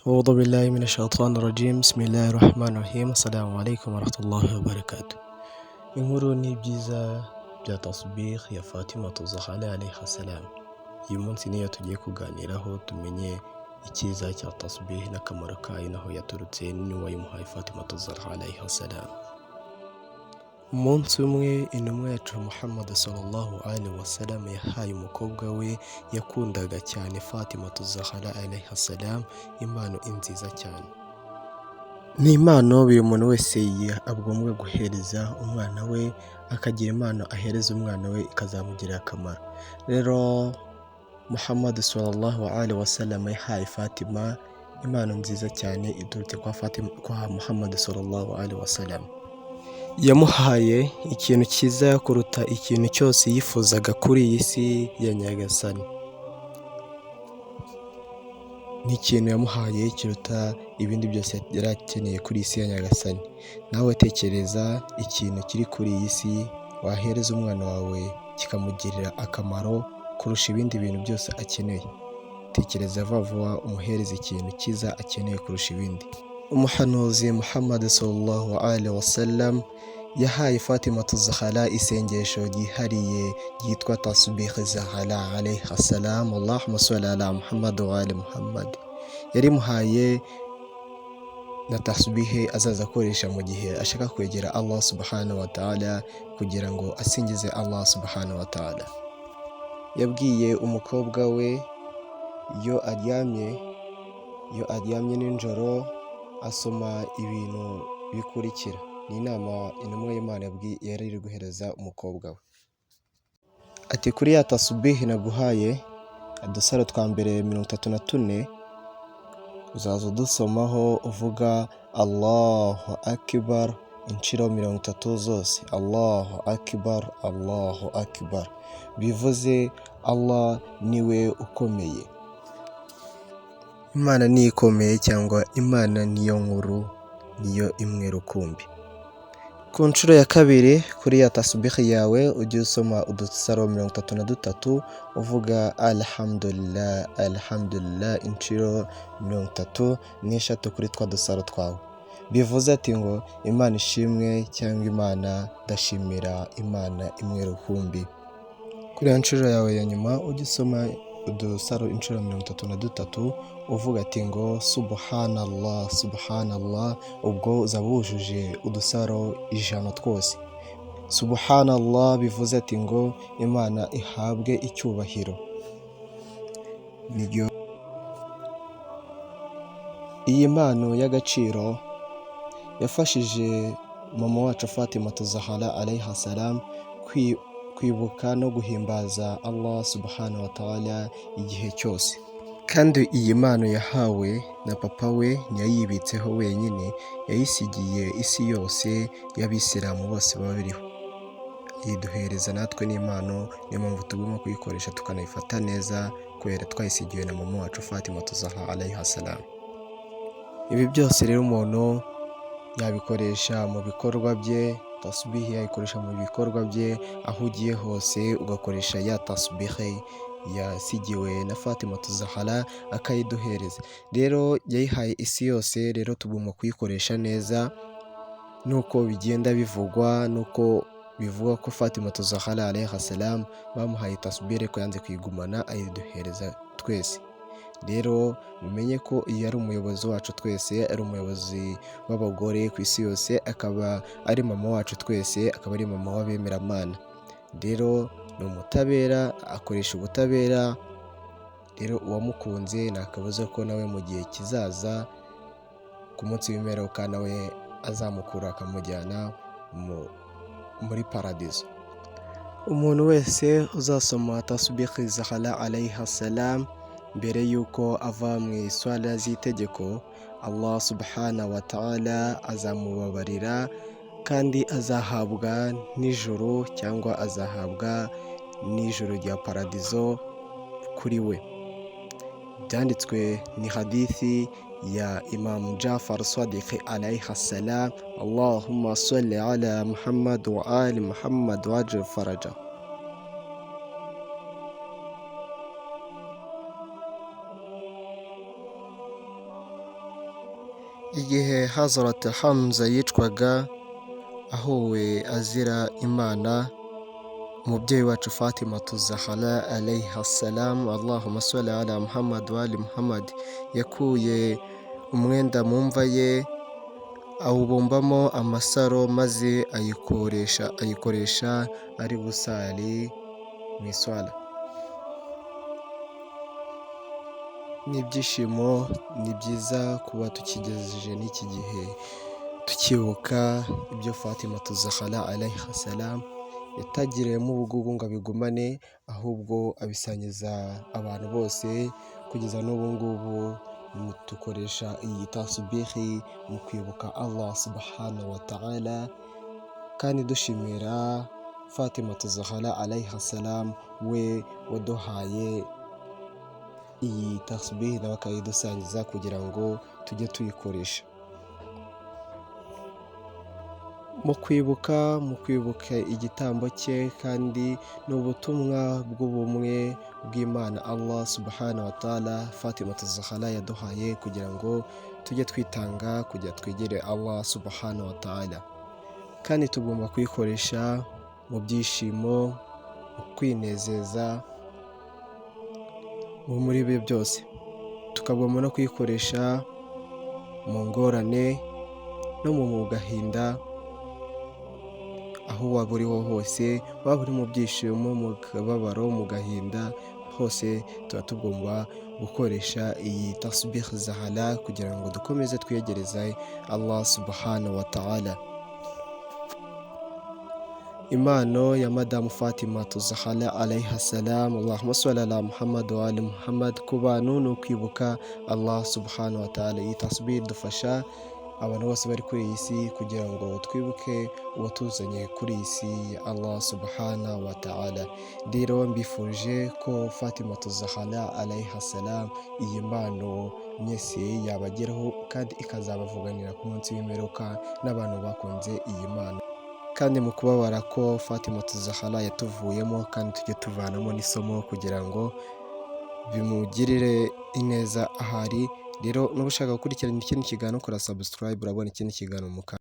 أعوذ بالله من الشيطان الرجيم بسم الله الرحمن الرحيم السلام عليكم ورحمة الله وبركاته. Inkuru n'ibyiza bya tasbih ya Fatima Zahra alayha salam. Uyu munsi niyo tugiye kuganiraho tumenye icyiza cya tasbih n'akamaro kayo naho yaturutse n'uwayimuhaye Fatima Zahra alayha salam. Umunsi umwe intumwa yacu Muhammad sallallahu alaihi wasallam yahaye umukobwa we yakundaga cyane Fatima Zahra alayha salam impano nziza cyane. Ni impano buri muntu wese agomba guhereza umwana we, akagira impano ahereza umwana we ikazamugirira akamaro. Rero Muhammad sallallahu alaihi wasallam yahaye Fatima impano nziza cyane iturutse kwa Muhammad sallallahu alaihi wasallam. Yamuhaye ikintu cyiza kuruta ikintu cyose yifuzaga kuri iyi si ya Nyagasani. Ni ikintu yamuhaye kiruta ibindi byose yari akeneye kuri iyi si ya Nyagasani. Nawe tekereza ikintu kiri kuri iyi si wahereza umwana wawe kikamugirira akamaro kurusha ibindi bintu byose akeneye. Tekereza vuba umuhereza ikintu cyiza akeneye kurusha ibindi. Umuhanuzi Muhammad sallallahu alaihi wasallam yahaye Fatima Zahra isengesho ryihariye ryitwa tasbih Zahra alayha salam, Allahumma salli ala Muhammad wa ali Muhammad. Yarimuhaye na tasbih azaza akoresha mu gihe ashaka kwegera Allah subhanahu wa ta'ala kugira ngo asingize Allah subhanahu wa ta'ala. Yabwiye umukobwa we iyo aryamye nijoro asoma ibintu bikurikira. Ni inama intumwa y'Imana yari iri guhereza umukobwa we. Ati kuri ya tasbih naguhaye udusaro twa mbere 34 uzaza udusomaho uvuga Allahu Akbar inshuro 30 zose. Allahu Akbar, Allahu Akbar, bivuze Allah niwe ukomeye. Imana ni ikomeye cyangwa Imana niyo nkuru, niyo imwe rukumbi. Ku nshuro ya kabiri kuri ya tasbih yawe ujye usoma udusaro 33 uvuga alhamdulillah, alhamdulillah inshuro 33 kuri twa dusaro twawe. Bivuze ati ngo Imana ishimwe cyangwa Imana ndashimira Imana imwe rukumbi. Kuri ya nshuro yawe ya nyuma ujye usoma udusaro inshuro 33 uvuga ati ngo subhanallah, subhanallah, ubwo uzaba wujuje udusaro 100 twose. Subhanallah bivuze ati ngo Imana ihabwe icyubahiro. Nibyo iyi mpano y'agaciro yafashije mama wacu Fatima Zahra alayha salam kwibuka no guhimbaza Allah subhanahu wa ta'ala igihe cyose. Kandi iyi mpano yahawe na papa we ntiyayibitseho wenyine, yayisigiye isi yose y'abisilamu bose babiriho. Yiduhereza natwe n'impano, niyo mpamvu tugomba kuyikoresha tukanayifata neza kubera twayisigiwe na mama wacu Fatima Zahra alayha salam. Ibi byose rero umuntu yabikoresha mu bikorwa bye. Tasbih yayikoresha mu bikorwa bye, aho ugiye hose ugakoresha ya tasbih yasigiwe na Fatima Zahra akayiduhereza. Rero yayihaye isi yose, rero tugomba kuyikoresha neza. Nuko bigenda bivugwa, nuko bivuga ko Fatima Zahra alayha salam bamuhaye tasbih ariko yanze kuyigumana ayiduhereza twese. Rero mumenye ko iyo ari umuyobozi wacu twese, ari umuyobozi w'abagore ku isi yose, akaba ari mama wacu twese, akaba ari mama w'abemeramana. Rero ni umutabera, akoresha ubutabera. Rero uwamukunze nakabuza ko nawe mu gihe kizaza ku munsi w'imperuka nawe azamukura akamujyana muri paradizo. Umuntu wese uzasoma tasbih Zahra alayha salam mbere yuko ava mu iswala z'itegeko, Allah subhanahu wa ta'ala azamubabarira kandi azahabwa n'ijuru cyangwa azahabwa n'ijuru rya paradizo kuri we. Byanditswe ni hadithi ya Imam Jafar Sadiq alayhi salam. Allahumma salli ala Muhammad wa ali Muhammad waj'al faraja. Igihe Hazrat Hamza yicwaga ahowe azira Imana, umubyeyi wacu Fatimatu Zahara alayha salam, Allahumma salli ala Muhammad wa ali Muhammad, yakuye umwenda mu mva ye awubumbamo amasaro maze ayikoresha ari gusali mu iswala. Ni ibyishimo, ni byiza kuba tukigejeje n'iki gihe tukibuka ibyo Fatimatu Zahara alayha salam yatagiriyemo ubugugu ngo abigumane, ahubwo abisangiza abantu bose. Kugeza n'ubu ngubu dukoresha iyi tasubihi mu kwibuka Allah subhanahu wa ta'ala, kandi dushimira Fatimatu Zahara alayha salam, we waduhaye iyi tasubihi nawe akayidusangiza kugira ngo tujye tuyikoresha mu kwibuka igitambo cye, kandi ni ubutumwa bw'ubumwe bw'Imana Allah subhanahu wa ta'ala Fatimatu Zahara yaduhaye kugira ngo tujye twitanga kugira twegere Allah subhanahu wa ta'ala, kandi tugomba kuyikoresha mu byishimo, mu kwinezeza, muri ibi byose tukagomba no kuyikoresha mu ngorane no mu gahinda. Aho waba uriho hose, waba uri mu byishimo, mu kababaro, mu gahinda, hose tuba tugomba gukoresha iyi tasbih Zahara kugira ngo dukomeze twegereze Allah subhanahu wa ta'ala. Impano ya Madamu Fatimatu Zahara alayha salam, Allahumma salli ala Muhammad wa ali Muhammad, ku bantu ni ukwibuka Allah subhanahu wa ta'ala. Iyi tasbih idufasha abantu bose bari kuri iyi si kugira ngo twibuke uwatuzanye kuri iyi si ya Allah subhanahu wa ta'ala. Rero mbifuje ko Fatimatu Zahara alayha salam iyi mpano mwese yabageraho, kandi ikazabavuganira ku munsi w'imperuka n'abantu bakunze iyi mpano, kandi mu kubabara ko Fatimatu Zahara yatuvuyemo, kandi tujye tuvanamo n'isomo kugira ngo bimugirire ineza ahari. Rero n'uba ushaka gukurikirana ikindi kiganiro, kora subscribe, urabona ikindi kiganiro mu